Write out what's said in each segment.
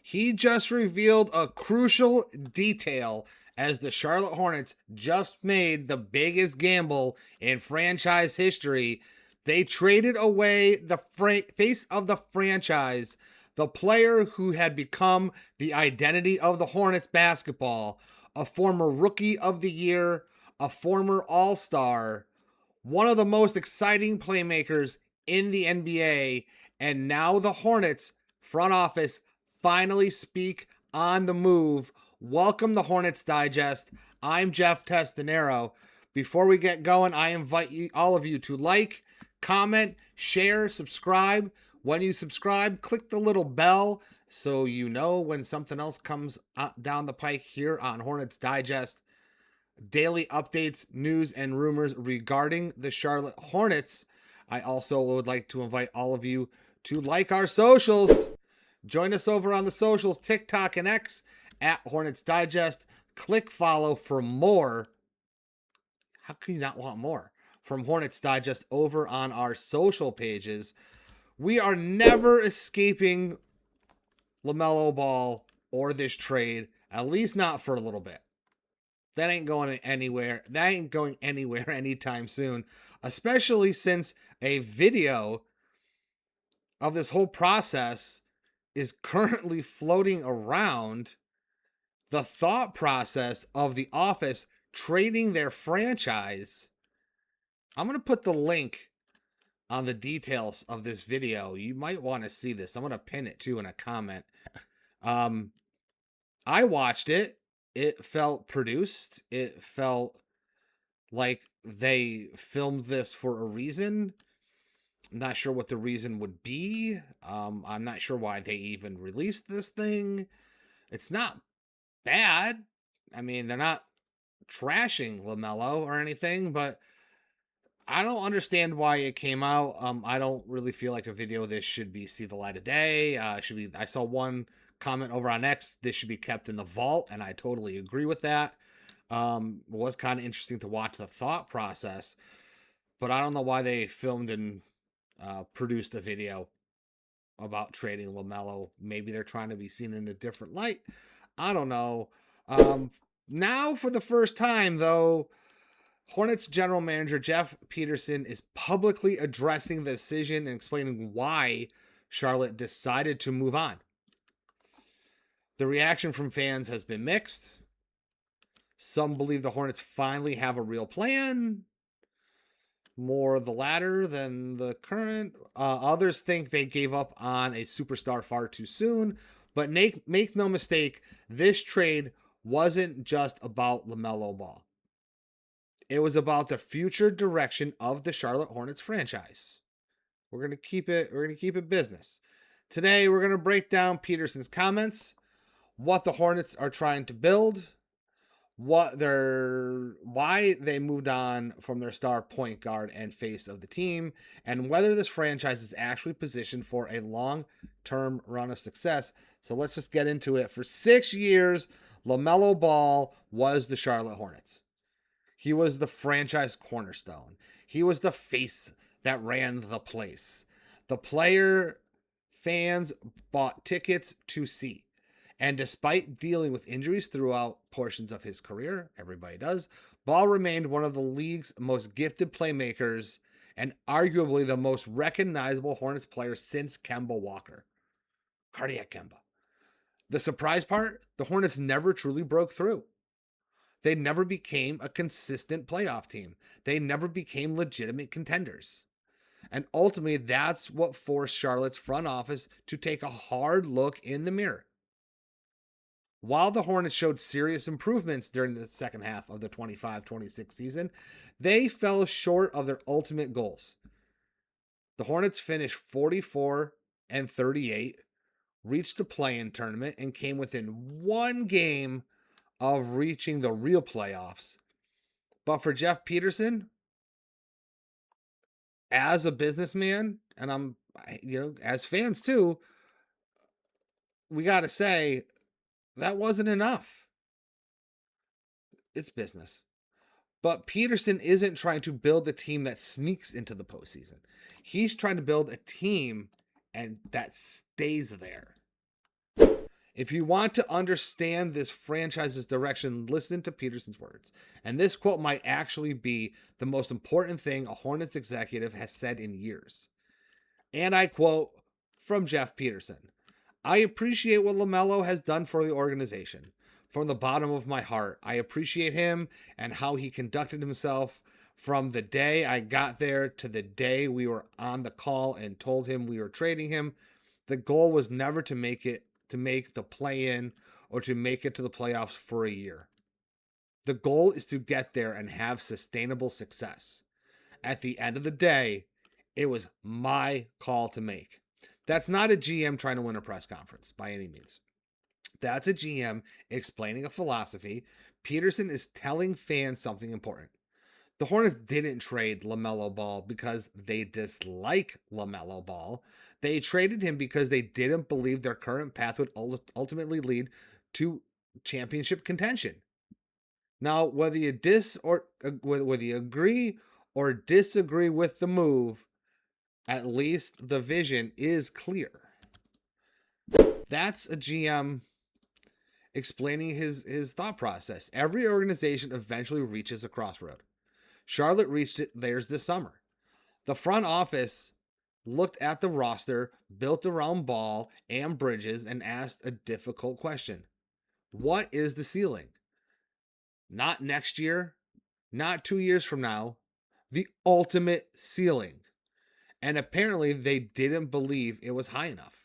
He just revealed a crucial detail as the Charlotte Hornets just made the biggest gamble in franchise history. They traded away the face of the franchise, the player who had become the identity of the Hornets basketball, a former rookie of the year, a former all-star, one of the most exciting playmakers in the NBA, and now the Hornets front office finally speak on the move. Welcome to Hornets Digest. I'm Jeff Testanero. Before we get going, I invite all of you to like, comment, share, subscribe. When you subscribe, click the little bell so you know when something else comes down the pike here on Hornets Digest. Daily updates, news, and rumors regarding the Charlotte Hornets. I also would like to invite all of you to like our socials. Join us over on the socials, TikTok and X at Hornets Digest. Click follow for more. How can you not want more from Hornets Digest over on our social pages? We are never escaping LaMelo Ball or this trade, at least not for a little bit. That ain't going anywhere. That ain't going anywhere anytime soon, especially since a video of this whole process is currently floating around. The thought process of the office trading their franchise. I'm going to put the link on the details of this video. You might want to see this. I'm going to pin it too in a comment. I watched it. It felt produced. It felt like they filmed this for a reason. I'm not sure what the reason would be. I'm not sure why they even released this thing. It's not bad. I mean, they're not trashing LaMelo or anything, but I don't understand why it came out. I don't really feel like a video of this should see the light of day. I saw one comment over on X, this should be kept in the vault, and I totally agree with that. It was kind of interesting to watch the thought process, but I don't know why they filmed and produced a video about trading LaMelo. Maybe they're trying to be seen in a different light. I don't know. Now, for the first time, though, Hornets general manager Jeff Peterson is publicly addressing the decision and explaining why Charlotte decided to move on. The reaction from fans has been mixed. Some believe the Hornets finally have a real plan, more the latter than the current. Others think they gave up on a superstar far too soon. But make no mistake, this trade wasn't just about LaMelo Ball. It was about the future direction of the Charlotte Hornets franchise. We're gonna keep it business. Today, we're gonna break down Peterson's comments, what the Hornets are trying to build, why they moved on from their star point guard and face of the team, and whether this franchise is actually positioned for a long-term run of success. So let's just get into it. For 6 years, LaMelo Ball was the Charlotte Hornets. He was the franchise cornerstone. He was the face that ran the place. The player fans bought tickets to see. And despite dealing with injuries throughout portions of his career, everybody does, Ball remained one of the league's most gifted playmakers and arguably the most recognizable Hornets player since Kemba Walker. Cardiac Kemba. The surprise part, the Hornets never truly broke through. They never became a consistent playoff team. They never became legitimate contenders. And ultimately, that's what forced Charlotte's front office to take a hard look in the mirror. While the Hornets showed serious improvements during the second half of the 25-26 season, they fell short of their ultimate goals. The Hornets finished 44-38, reached the play-in tournament, and came within one game of reaching the real playoffs. But for Jeff Peterson, as a businessman, and as fans too, we got to say that wasn't enough. It's business. But Peterson isn't trying to build a team that sneaks into the postseason. He's trying to build a team and that stays there. If you want to understand this franchise's direction, listen to Peterson's words. And this quote might actually be the most important thing a Hornets executive has said in years. And I quote from Jeff Peterson: "I appreciate what LaMelo has done for the organization. From the bottom of my heart, I appreciate him and how he conducted himself from the day I got there to the day we were on the call and told him we were trading him. The goal was never to make the play-in or to make it to the playoffs for a year. The goal is to get there and have sustainable success. At the end of the day, it was my call to make." That's not a GM trying to win a press conference by any means. That's a GM explaining a philosophy. Peterson is telling fans something important. The Hornets didn't trade LaMelo Ball because they dislike LaMelo Ball. They traded him because they didn't believe their current path would ultimately lead to championship contention. Now, whether you agree or disagree with the move, at least the vision is clear. That's a GM explaining his thought process. Every organization eventually reaches a crossroad. Charlotte reached it theirs this summer. The front office looked at the roster, built around Ball and Bridges, and asked a difficult question. What is the ceiling? Not next year, not 2 years from now, the ultimate ceiling. And apparently they didn't believe it was high enough.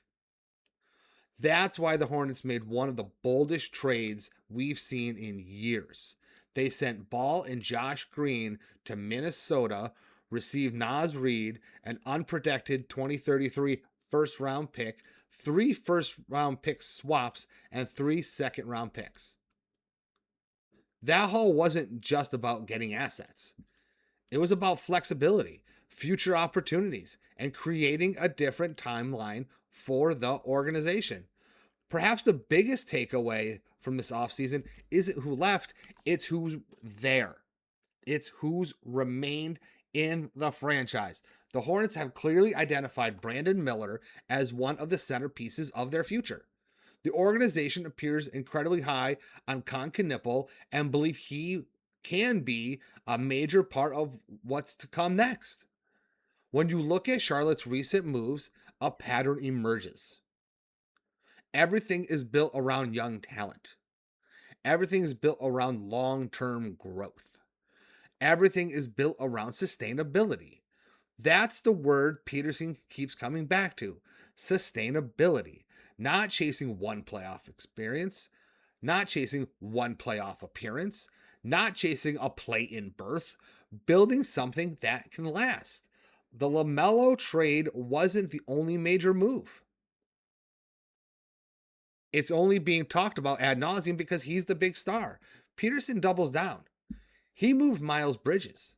That's why the Hornets made one of the boldest trades we've seen in years. They sent Ball and Josh Green to Minnesota, received Naz Reid, an unprotected 2033 first-round pick, 3 first-round pick swaps, and 3 second-round picks. That haul wasn't just about getting assets. It was about flexibility, future opportunities, and creating a different timeline for the organization. Perhaps the biggest takeaway from this offseason isn't who left, it's who's there. It's who's remained in the franchise. The Hornets have clearly identified Brandon Miller as one of the centerpieces of their future. The organization appears incredibly high on Con Knipple and believe he can be a major part of what's to come next. When you look at Charlotte's recent moves, a pattern emerges. Everything is built around young talent. Everything is built around long-term growth. Everything is built around sustainability. That's the word Peterson keeps coming back to. Sustainability. Not chasing one playoff experience, not chasing one playoff appearance, not chasing a play-in berth, building something that can last. The LaMelo trade wasn't the only major move. It's only being talked about ad nauseum because he's the big star. Peterson doubles down. He moved Miles Bridges.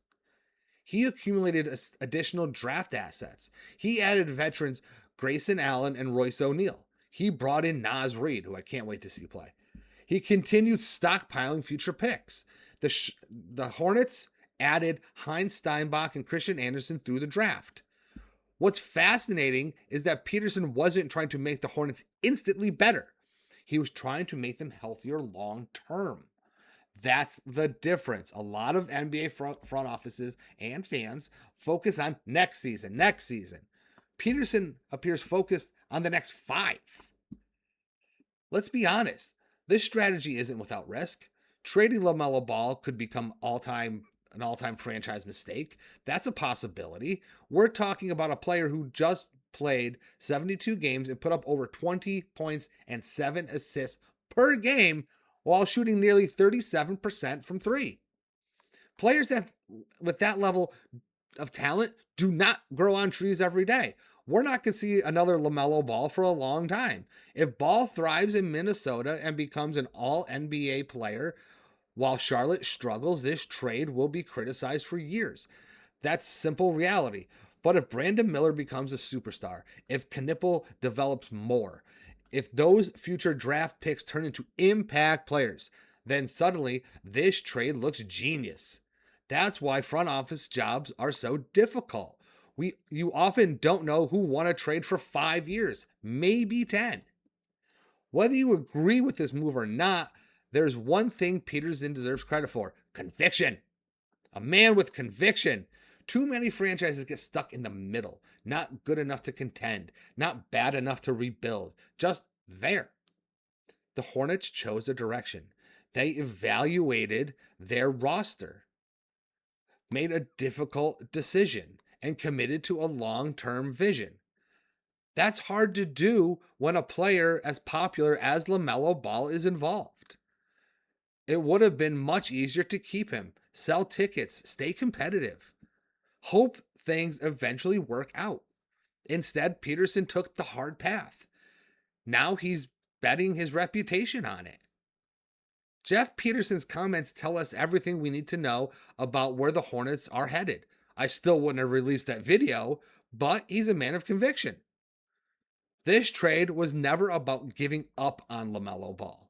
He accumulated additional draft assets. He added veterans Grayson Allen and Royce O'Neal. He brought in Naz Reid, who I can't wait to see play. He continued stockpiling future picks. The Hornets added Heinz Steinbach and Christian Anderson through the draft. What's fascinating is that Peterson wasn't trying to make the Hornets instantly better. He was trying to make them healthier long term. That's the difference. A lot of NBA front offices and fans focus on next season. Peterson appears focused on the next 5. Let's be honest. This strategy isn't without risk. Trading LaMelo Ball could become an all-time franchise mistake. That's a possibility. We're talking about a player who just played 72 games and put up over 20 points and 7 assists per game while shooting nearly 37% from 3. Players that with that level of talent do not grow on trees every day. We're not going to see another LaMelo Ball for a long time. If Ball thrives in Minnesota and becomes an all-NBA player, while Charlotte struggles, this trade will be criticized for years. That's simple reality. But if Brandon Miller becomes a superstar, if Knipple develops more, if those future draft picks turn into impact players, then suddenly this trade looks genius. That's why front office jobs are so difficult. You often don't know who won a trade for 5 years, maybe 10. Whether you agree with this move or not, there's one thing Peterson deserves credit for: conviction. A man with conviction. Too many franchises get stuck in the middle, not good enough to contend, not bad enough to rebuild, just there. The Hornets chose a direction. They evaluated their roster, made a difficult decision, and committed to a long-term vision. That's hard to do when a player as popular as LaMelo Ball is involved. It would have been much easier to keep him, sell tickets, stay competitive, hope things eventually work out. Instead, Peterson took the hard path. Now he's betting his reputation on it. Jeff Peterson's comments tell us everything we need to know about where the Hornets are headed. I still wouldn't have released that video, but he's a man of conviction. This trade was never about giving up on LaMelo Ball.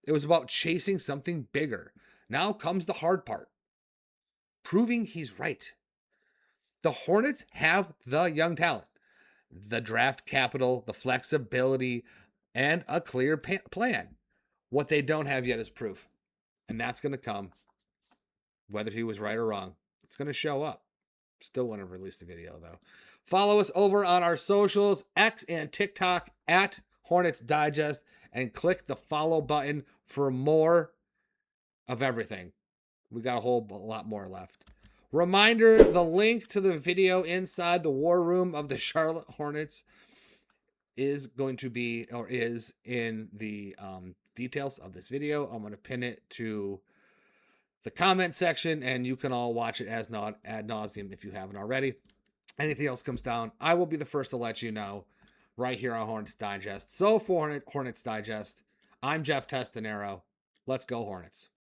It was about chasing something bigger. Now comes the hard part: proving he's right. The Hornets have the young talent, the draft capital, the flexibility, and a clear plan. What they don't have yet is proof. And that's going to come, whether he was right or wrong. It's going to show up. Still wouldn't have released a video, though. Follow us over on our socials, X and TikTok, at Hornets Digest, and click the follow button for more of everything. We got a whole lot more left. Reminder, the link to the video inside the war room of the Charlotte Hornets is going to be, or is in the details of this video. I'm going to pin it to the comment section, and you can all watch it as ad nauseum if you haven't already. Anything else comes down, I will be the first to let you know right here on Hornets Digest. So for Hornets Digest, I'm Jeff Testanero. Let's go Hornets.